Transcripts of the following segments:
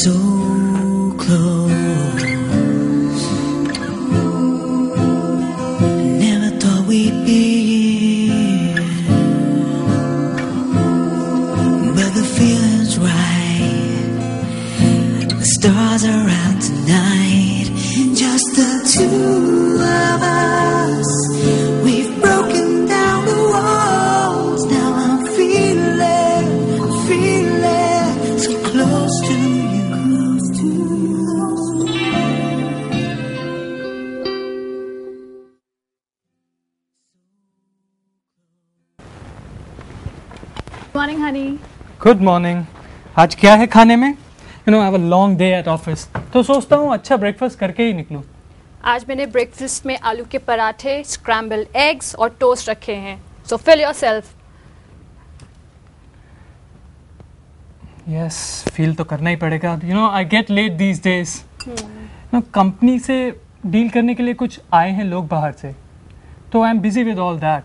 so close. Never thought we'd be here, but the feeling's right. The stars are out tonight, just the two of us. We've broken down the walls. Now I'm feeling so close to you. Morning, honey. Good morning. आज क्या है खाने में? You know I have a long day at office, तो सोचता हूँ अच्छा breakfast करके ही निकलूँ। आज मैंने ब्रेकफास्ट में आलू के पराठे, स्क्रैम्बल्ड एग्स और टोस्ट रखे हैं। So fill yourself. Yes, feel तो करना ही पड़ेगा। You know I get late these days. No company से डील करने के लिए कुछ आए हैं लोग बाहर से, तो I am busy with all that.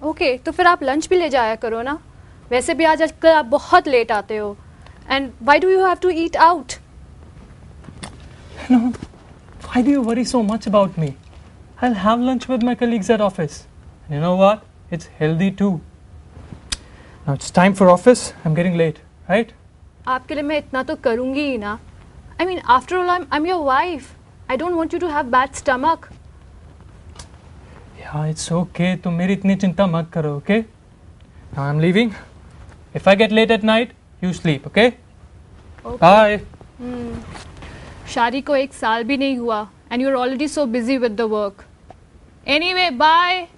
Okay, तो फिर आप लंच भी ले जाया करो ना। वैसे भी आजकल आप बहुत लेट आते हो। And why do you have to eat out? No, why do you worry so much about me? I'll have lunch with my colleagues at office. And you know what? It's healthy too. Now it's time for office. I'm getting late, right? आपके लिए मैं इतना तो करूँगी ही ना। I mean, after all, I'm your wife. I don't want you to have bad stomach. Yeah, it's okay. तुम मेरी इतनी चिंता मत करो, okay? Now I'm leaving. If I get late at night, you sleep, okay? Okay. Bye. शादी को 1 साल भी नहीं हुआ and you're already so busy with the work. Anyway, bye.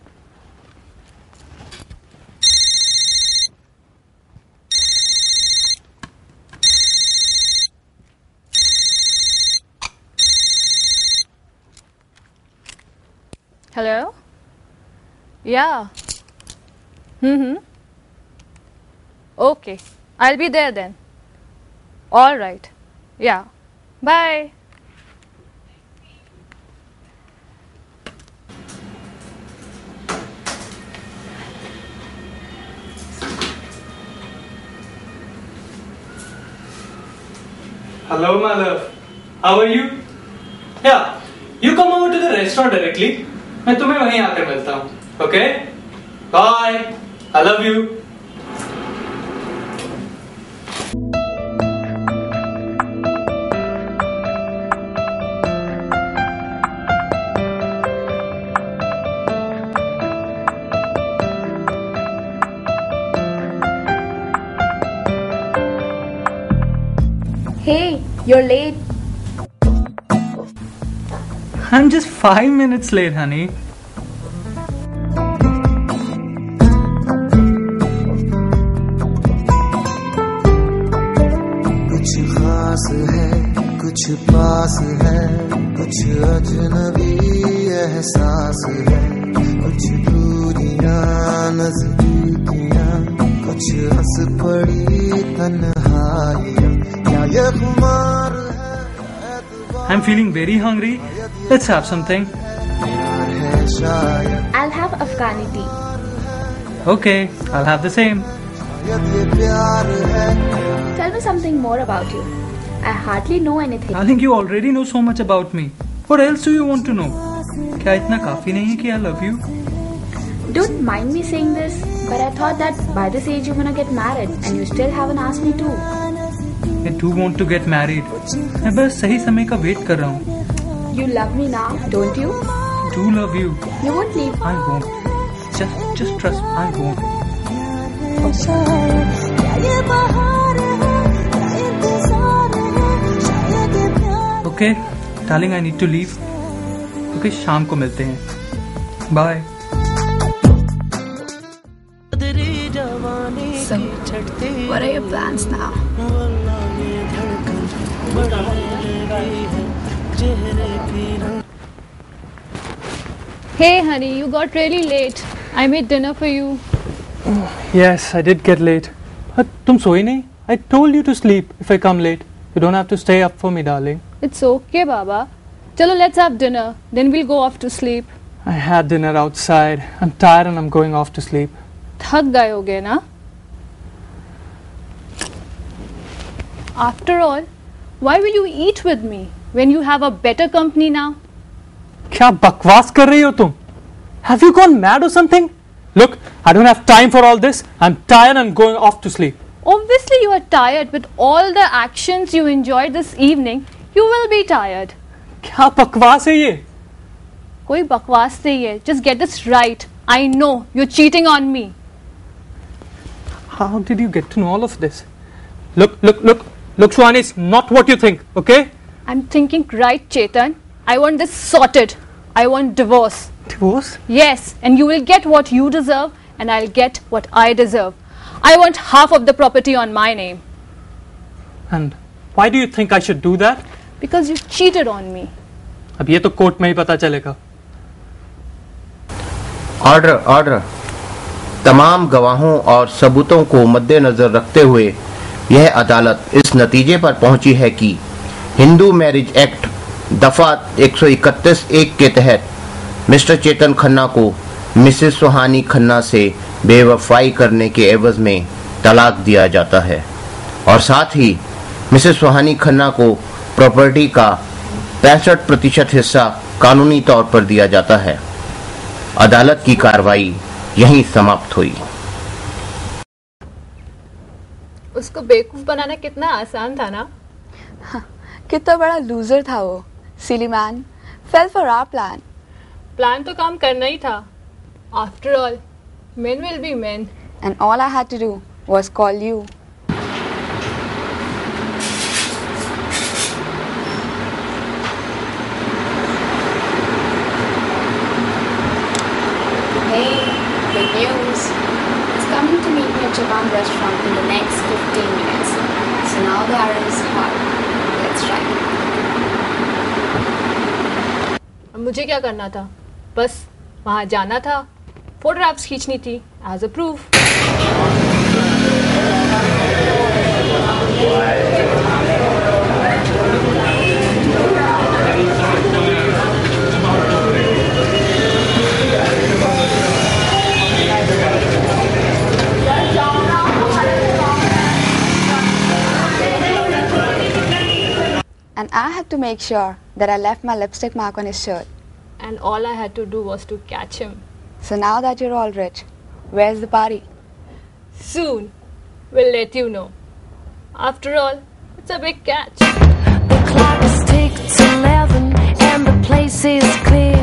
Hello? Yeah. Okay. I'll be there then. All right. Yeah. Bye. Hello, my love. How are you? Yeah. You come over to the restaurant directly. मैं तुम्हें वहीं आकर मिलता हूँ. Okay? Bye. I love you. Hey, you're late. I'm just 5 minutes late, honey. कुछ खास है, कुछ पास है, कुछ अजनबी एहसास है, कुछ दूरियां नजदीकियां, कुछ हंस पड़ी तन्हाइयां, क्या ये खुमार है? I'm feeling very hungry. Let's have something. है शायद I'll have Afghani tea. Okay, I'll have the same. ये प्यार है। Tell me something more about you. I hardly know anything. I think you already know so much about me. What else do you want to know? क्या इतना काफी नहीं है कि I love you? Don't mind me saying this, but I thought that by this age you're gonna get married and you still haven't asked me to. I do want to get married. मैं बस सही समय का wait कर रहा हूँ. You love me now, don't you? Do love you. You won't leave. I won't. Just trust. I won't. Okay, darling, I need to leave. Okay, शाम को मिलते हैं. Bye. So, what are your plans now? Hey, honey, you got really late. I made dinner for you. Yes, I did get late. तुम सोई नहीं? I told you to sleep if I come late. You don't have to stay up for me, darling. It's okay, Baba. Chalo, let's have dinner. Then we'll go off to sleep. I had dinner outside. I'm tired and I'm going off to sleep. थक गए होगे ना? After all, why will you eat with me when you have a better company now? क्या बकवास कर रही हो तुम? Have you gone mad or something? Look, I don't have time for all this. I'm tired and going off to sleep. Obviously you are tired with all the actions you enjoyed this evening. You will be tired. क्या बकवास है ये? कोई बकवास नहीं है. Just get this right. I know you're cheating on me. How did you get to know all of this? Look, Shwani, it's not what you think, okay? I'm thinking right, Chetan. I want this sorted. I want divorce. Divorce? Yes, and you will get what you deserve and I'll get what I deserve. I want half of the property on my name. And why do you think I should do that? Because you cheated on me. अब ये तो court में ही पता चलेगा. Order. तमाम गवाहों और सबूतों को मद्देनजर रखते हुए यह अदालत इस नतीजे पर पहुंची है कि हिंदू मैरिज एक्ट दफा 131(1) के तहत मिस्टर चेतन खन्ना को मिसेस सुहानी खन्ना से बेवफाई करने के एवज में तलाक दिया जाता है और साथ ही मिसेस सुहानी खन्ना को प्रॉपर्टी का 65% हिस्सा कानूनी तौर पर दिया जाता है. अदालत की कार्रवाई यहीं समाप्त हुई. उसको बेवकूफ बनाना कितना आसान था ना? कितना बड़ा लूजर था वो. Silly man, fail for our plan. Plan तो काम करना ही था. After all, men will be men. And all I had to do was call you. Hey, good news. It's coming to meet me at Japan restaurant in the next 15 minutes. So now the arrow is hot. Let's try. अब मुझे क्या करना था? बस वहाँ जाना था, photographs खींचनी थी as a proof. And I had to make sure that I left my lipstick mark on his shirt. And all I had to do was to catch him. So now that you're all rich, where's the party? Soon, we'll let you know. After all, it's a big catch. The clock ticks 11 and the place is clear.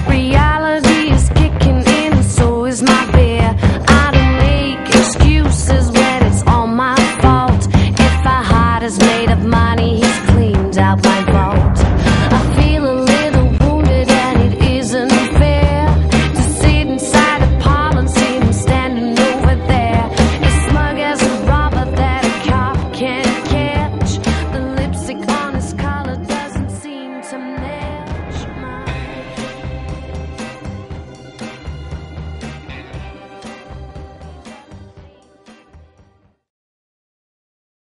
Reality is kicking in, so is my beer. I don't make excuses when it's all my fault. If our heart is made of my